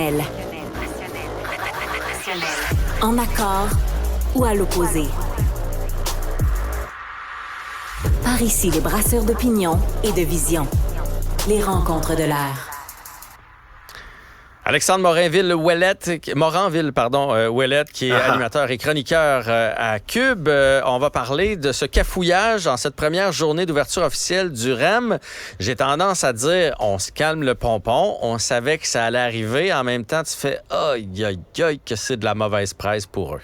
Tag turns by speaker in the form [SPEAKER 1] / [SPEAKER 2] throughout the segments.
[SPEAKER 1] Rationnel. En accord ou à l'opposé. Par ici, les brasseurs d'opinion et de vision. Les rencontres de l'air.
[SPEAKER 2] Alexandre Morinville-Ouellette, qui est animateur et chroniqueur à Cube. On va parler de ce cafouillage en cette première journée d'ouverture officielle du REM. J'ai tendance à dire, on se calme le pompon. On savait que ça allait arriver. En même temps, tu fais, aïe, aïe, aïe, que c'est de la mauvaise presse pour eux.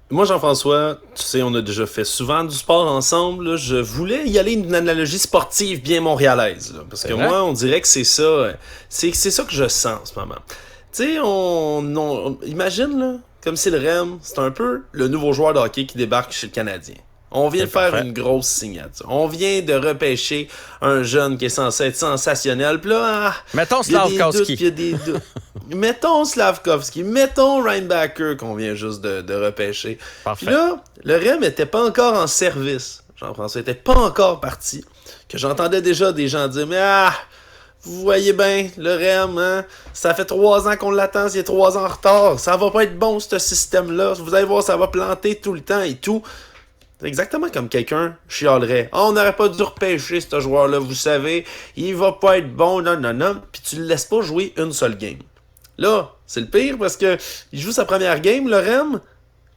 [SPEAKER 3] Moi, Jean-François, tu sais, on a déjà fait souvent du sport ensemble. Là. Je voulais y aller une analogie sportive bien montréalaise. Là, parce que moi, on dirait que c'est ça. C'est ça que je sens en ce moment. Tu sais, on imagine, là, comme si le REM, c'est un peu le nouveau joueur de hockey qui débarque chez le Canadien. On vient de faire une grosse signature. On vient de repêcher un jeune qui est censé être sensationnel. Puis là,
[SPEAKER 2] mettons Slavkovski.
[SPEAKER 3] Mettons Slavkovski. Mettons Reinbacker qu'on vient juste de repêcher.
[SPEAKER 2] Parfait.
[SPEAKER 3] Puis là, le REM n'était pas encore en service. Jean-François n'était pas encore parti. Que j'entendais déjà des gens dire, mais vous voyez bien, le REM, hein, ça fait 3 ans qu'on l'attend, c'est 3 ans en retard. Ça va pas être bon, ce système-là. Vous allez voir, ça va planter tout le temps et tout. C'est exactement comme quelqu'un chialerait. On n'aurait pas dû repêcher ce joueur-là, vous savez. Il va pas être bon, non. Puis tu le laisses pas jouer une seule game. Là, c'est le pire parce que il joue sa première game, le REM,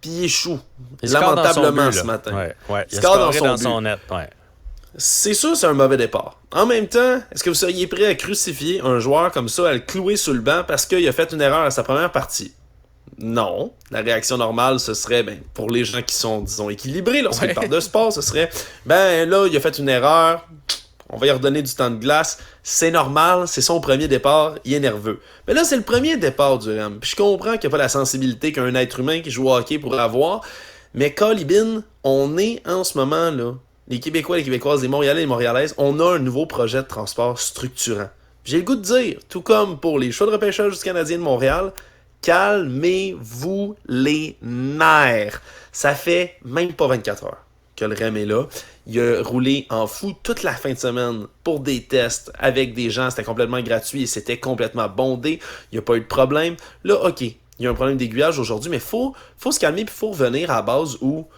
[SPEAKER 3] puis il échoue. Lamentablement ce matin.
[SPEAKER 2] Ouais. Il score dans son net. Ouais.
[SPEAKER 3] C'est sûr, c'est un mauvais départ. En même temps, est-ce que vous seriez prêt à crucifier un joueur comme ça, à le clouer sur le banc parce qu'il a fait une erreur à sa première partie? Non. La réaction normale, ce serait, pour les gens qui sont, disons, équilibrés lorsqu'ils parlent de sport, ce serait, là, il a fait une erreur, on va lui redonner du temps de glace, c'est normal, c'est son premier départ, il est nerveux. Mais là, c'est le premier départ du REM. Puis je comprends qu'il n'y a pas la sensibilité qu'un être humain qui joue au hockey pourrait avoir, mais Colibin, on est en ce moment, là, les Québécois, les Québécoises, les Montréalais, les Montréalaises, on a un nouveau projet de transport structurant. J'ai le goût de dire, tout comme pour les choix de repêchage du Canadien de Montréal, calmez-vous les nerfs. Ça fait même pas 24 heures que le REM est là. Il a roulé en fou toute la fin de semaine pour des tests avec des gens. C'était complètement gratuit et c'était complètement bondé. Il n'y a pas eu de problème. Là, OK, il y a un problème d'aiguillage aujourd'hui, mais faut se calmer et il faut revenir à la base où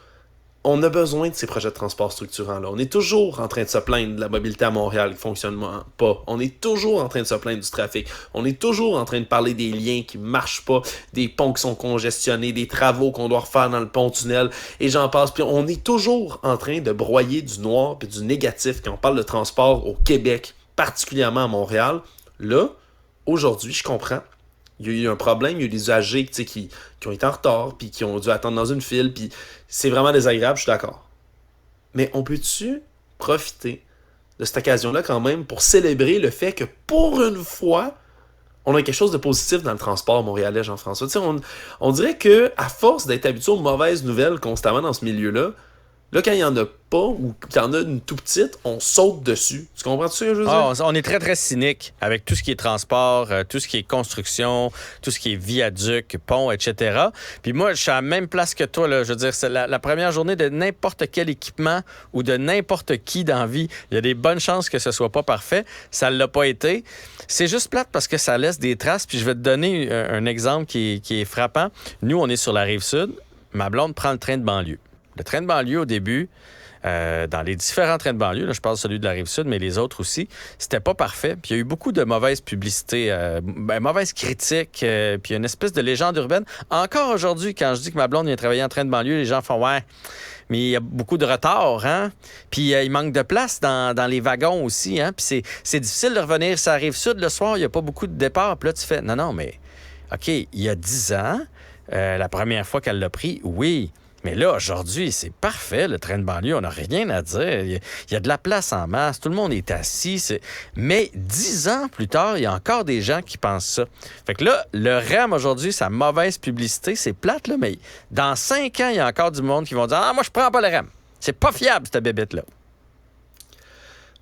[SPEAKER 3] on a besoin de ces projets de transport structurants-là. On est toujours en train de se plaindre de la mobilité à Montréal qui ne fonctionne pas. On est toujours en train de se plaindre du trafic. On est toujours en train de parler des liens qui ne marchent pas, des ponts qui sont congestionnés, des travaux qu'on doit refaire dans le pont-tunnel, et j'en passe. Puis on est toujours en train de broyer du noir et du négatif quand on parle de transport au Québec, particulièrement à Montréal. Là, aujourd'hui, je comprends. Il y a eu un problème, il y a eu des usagers qui ont été en retard, puis qui ont dû attendre dans une file, puis c'est vraiment désagréable, je suis d'accord. Mais on peut-tu profiter de cette occasion-là quand même pour célébrer le fait que pour une fois, on a quelque chose de positif dans le transport montréalais, Jean-François. On dirait que à force d'être habitué aux mauvaises nouvelles constamment dans ce milieu-là, là, quand il n'y en a pas ou qu'il y en a une tout petite, on saute dessus. Tu comprends ce que je veux dire?
[SPEAKER 2] On est très, très cynique avec tout ce qui est transport, tout ce qui est construction, tout ce qui est viaduc, pont, etc. Puis moi, je suis à la même place que toi. Là. Je veux dire, c'est la première journée de n'importe quel équipement ou de n'importe qui dans la vie. Il y a des bonnes chances que ce soit pas parfait. Ça ne l'a pas été. C'est juste plate parce que ça laisse des traces. Puis je vais te donner un exemple qui est frappant. Nous, on est sur la Rive-Sud. Ma blonde prend le train de banlieue. Le train de banlieue, au début, dans les différents trains de banlieue, là, je parle de celui de la Rive-Sud, mais les autres aussi, c'était pas parfait. Puis il y a eu beaucoup de mauvaises publicités, mauvaises critiques, puis une espèce de légende urbaine. Encore aujourd'hui, quand je dis que ma blonde vient travailler en train de banlieue, les gens font « Ouais, mais il y a beaucoup de retard, hein? » Puis il manque de place dans les wagons aussi, hein? Puis c'est difficile de revenir sur la Rive-Sud le soir, il n'y a pas beaucoup de départs. Puis là, tu fais « Non, mais OK, il y a 10 ans, la première fois qu'elle l'a pris, oui. » Mais là, aujourd'hui, c'est parfait, le train de banlieue. On n'a rien à dire. Il y a de la place en masse. Tout le monde est assis. Mais 10 ans plus tard, il y a encore des gens qui pensent ça. Fait que là, le REM, aujourd'hui, sa mauvaise publicité, c'est plate, là, mais dans 5 ans, il y a encore du monde qui vont dire « Ah, moi, je prends pas le REM. C'est pas fiable, cette bébête-là. »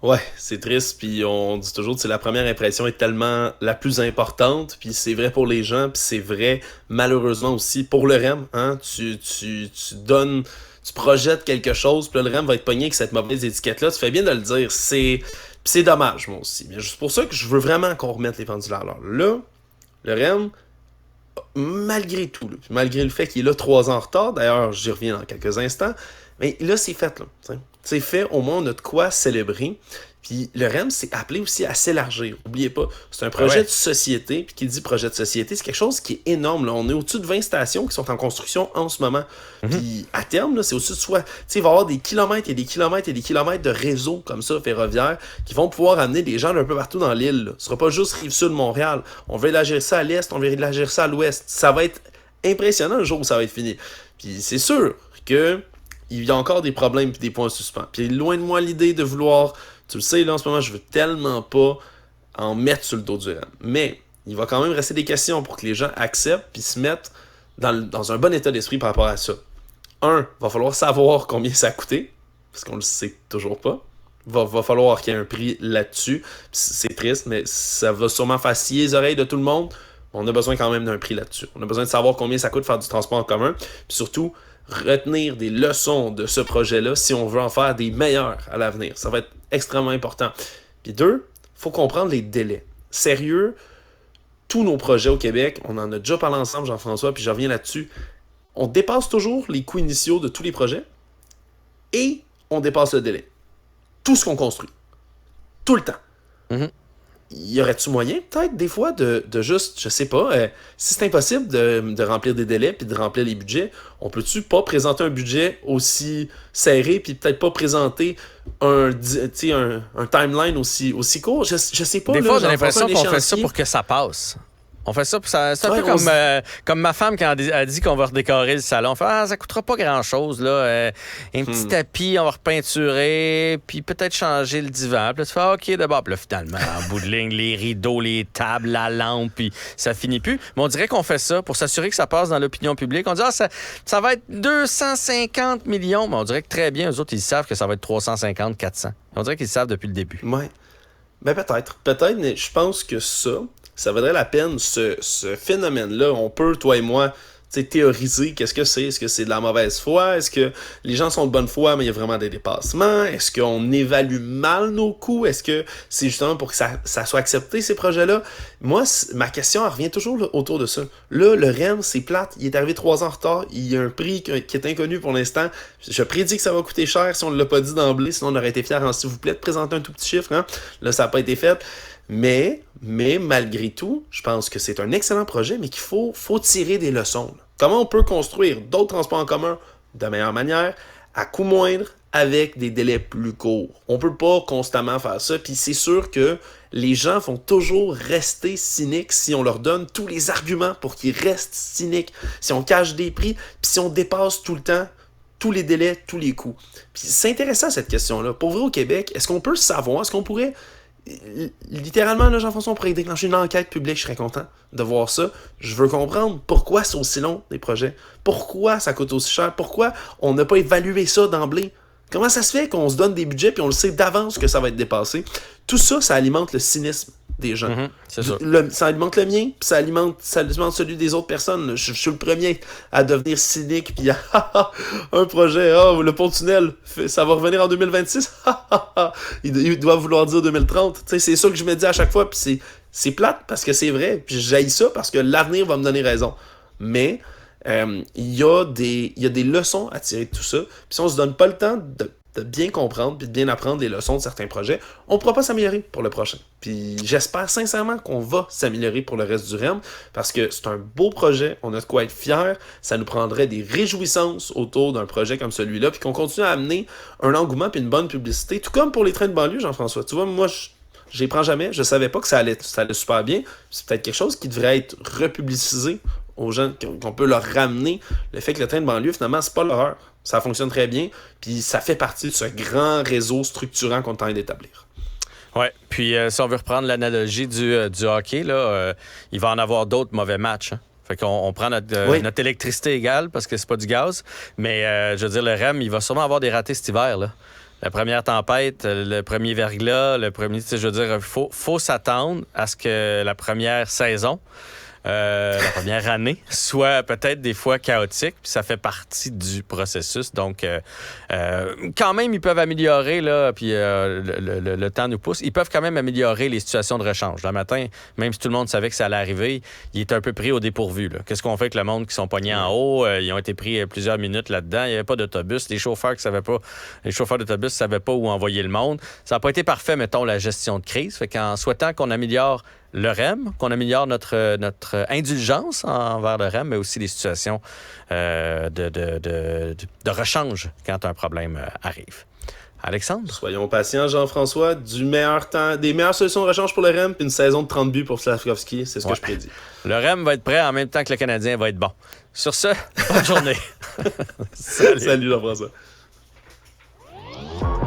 [SPEAKER 3] Ouais, c'est triste, puis on dit toujours que la première impression est tellement la plus importante, puis c'est vrai pour les gens, puis c'est vrai malheureusement aussi pour le REM, hein, tu projettes quelque chose, puis là, le REM va être pogné avec cette mauvaise étiquette-là, tu fais bien de le dire, c'est dommage, moi aussi, mais c'est pour ça que je veux vraiment qu'on remette les pendules à l'heure. Là, Le REM, malgré tout, là, malgré le fait qu'il est là 3 ans en retard, d'ailleurs, j'y reviens dans quelques instants, mais là, c'est fait. Là, c'est fait, au moins, on a de quoi célébrer. Puis le REM, c'est appelé aussi à s'élargir. N'oubliez pas, c'est un projet de société. Puis qui dit projet de société, c'est quelque chose qui est énorme. Là. On est au-dessus de 20 stations qui sont en construction en ce moment. Puis à terme, là, c'est au-dessus de soi. Il va y avoir des kilomètres et des kilomètres et des kilomètres de réseaux comme ça, ferroviaires, qui vont pouvoir amener des gens d'un peu partout dans l'île. Là. Ce sera pas juste Rive-Sud de Montréal. On va élargir ça à l'est, on va élargir ça à l'ouest. Ça va être impressionnant le jour où ça va être fini. Puis c'est sûr que il y a encore des problèmes et des points suspens. Puis loin de moi l'idée de vouloir... Tu le sais, là, en ce moment, je veux tellement pas en mettre sur le dos du REM. Mais il va quand même rester des questions pour que les gens acceptent puis se mettent dans un bon état d'esprit par rapport à ça. Va falloir savoir combien ça a coûté, parce qu'on le sait toujours pas. Va falloir qu'il y ait un prix là-dessus. C'est triste, mais ça va sûrement faire scier les oreilles de tout le monde. On a besoin quand même d'un prix là-dessus. On a besoin de savoir combien ça coûte faire du transport en commun. Puis surtout, retenir des leçons de ce projet-là si on veut en faire des meilleurs à l'avenir. Ça va être extrêmement important. Puis 2, il faut comprendre les délais. Sérieux, tous nos projets au Québec, on en a déjà parlé ensemble, Jean-François, puis je reviens là-dessus, on dépasse toujours les coûts initiaux de tous les projets et on dépasse le délai. Tout ce qu'on construit. Tout le temps.
[SPEAKER 2] Mm-hmm.
[SPEAKER 3] Y aurait-tu moyen, peut-être, des fois, de juste, je sais pas, si c'est impossible de remplir des délais puis de remplir les budgets, on peut-tu pas présenter un budget aussi serré puis peut-être pas présenter un timeline aussi court? Je sais pas.
[SPEAKER 2] Des
[SPEAKER 3] là,
[SPEAKER 2] fois, j'ai l'impression qu'on fait ça pour que ça passe. On fait ça, c'est un peu comme ma femme quand elle a dit qu'on va redécorer le salon. On fait, ça coûtera pas grand-chose, là. Un petit tapis, on va repeinturer, puis peut-être changer le divan. Puis là, tu fais, OK, d'abord. Puis là, finalement, en bout de ligne, les rideaux, les tables, la lampe, puis ça finit plus. Mais on dirait qu'on fait ça pour s'assurer que ça passe dans l'opinion publique. On dit, ça va être 250 millions. Mais on dirait que très bien, eux autres, ils savent que ça va être 350, 400. On dirait qu'ils savent depuis le début.
[SPEAKER 3] Ouais. Ben peut-être. Peut-être, mais je pense que ça vaudrait la peine, ce phénomène-là. On peut, toi et moi, théoriser qu'est-ce que c'est. Est-ce que c'est de la mauvaise foi? Est-ce que les gens sont de bonne foi, mais il y a vraiment des dépassements? Est-ce qu'on évalue mal nos coûts? Est-ce que c'est justement pour que ça soit accepté, ces projets-là? Moi, ma question, elle revient toujours là, autour de ça. Là, le REM, c'est plate. Il est arrivé 3 ans en retard. Il y a un prix qui est inconnu pour l'instant. Je prédis que ça va coûter cher si on ne l'a pas dit d'emblée. Sinon, on aurait été fiers, s'il vous plaît, de présenter un tout petit chiffre. Hein? Là, ça n'a pas été fait. Mais malgré tout, je pense que c'est un excellent projet, mais qu'il faut tirer des leçons. Là. Comment on peut construire d'autres transports en commun de meilleure manière, à coût moindre, avec des délais plus courts? On peut pas constamment faire ça, puis c'est sûr que les gens vont toujours rester cyniques si on leur donne tous les arguments pour qu'ils restent cyniques, si on cache des prix, puis si on dépasse tout le temps tous les délais, tous les coûts. Puis c'est intéressant cette question-là. Pour vrai, au Québec, est-ce qu'on peut savoir, est-ce qu'on pourrait... Littéralement, là, Jean-François, on pourrait déclencher une enquête publique, je serais content de voir ça. Je veux comprendre pourquoi c'est aussi long, des projets. Pourquoi ça coûte aussi cher. Pourquoi on n'a pas évalué ça d'emblée. Comment ça se fait qu'on se donne des budgets puis on le sait d'avance que ça va être dépassé. Tout ça, ça alimente le cynisme des gens.
[SPEAKER 2] C'est sûr.
[SPEAKER 3] Ça alimente le mien, puis ça alimente celui des autres personnes. Je suis le premier à devenir cynique, puis un projet, le pont-tunnel, ça va revenir en 2026, il doit vouloir dire 2030. T'sais, c'est ça que je me dis à chaque fois, puis c'est plate, parce que c'est vrai, puis j'haïs ça, parce que l'avenir va me donner raison. Mais il y a des leçons à tirer de tout ça, puis si on se donne pas le temps de bien comprendre puis de bien apprendre les leçons de certains projets, on ne pourra pas s'améliorer pour le prochain. Puis j'espère sincèrement qu'on va s'améliorer pour le reste du REM parce que c'est un beau projet, on a de quoi être fiers, ça nous prendrait des réjouissances autour d'un projet comme celui-là puis qu'on continue à amener un engouement puis une bonne publicité, tout comme pour les trains de banlieue, Jean-François. Tu vois, moi, je les prends jamais, je savais pas que ça allait super bien. C'est peut-être quelque chose qui devrait être republicisé aux gens, qu'on peut leur ramener le fait que le train de banlieue, finalement, c'est pas l'horreur. Ça fonctionne très bien, puis ça fait partie de ce grand réseau structurant qu'on est en train d'établir.
[SPEAKER 2] Oui, puis si on veut reprendre l'analogie du hockey, là, il va en avoir d'autres mauvais matchs. Hein? Fait qu'on prend notre électricité égale parce que c'est pas du gaz, mais je veux dire, le REM, il va sûrement avoir des ratés cet hiver, là. La première tempête, le premier verglas, je veux dire, faut s'attendre à ce que la première saison la première année, soit peut-être des fois chaotique, puis ça fait partie du processus. Donc, quand même, ils peuvent améliorer, là, puis le temps nous pousse, ils peuvent quand même améliorer les situations de rechange. Le matin, même si tout le monde savait que ça allait arriver, il est un peu pris au dépourvu. Là. Qu'est-ce qu'on fait avec le monde qui sont pognés en haut? Ils ont été pris plusieurs minutes là-dedans. Il n'y avait pas d'autobus. Les chauffeurs d'autobus ne savaient pas où envoyer le monde. Ça n'a pas été parfait, mettons, la gestion de crise. Fait qu'en souhaitant qu'on améliore le REM, qu'on améliore notre indulgence envers le REM, mais aussi les situations de rechange quand un problème arrive. Alexandre?
[SPEAKER 3] Soyons patients, Jean-François. Des meilleures solutions de rechange pour le REM, puis une saison de 30 buts pour Slafkovský, c'est ce que je prédis.
[SPEAKER 2] Le REM va être prêt en même temps que le Canadien va être bon. Sur ce, bonne journée.
[SPEAKER 3] Salut Jean-François.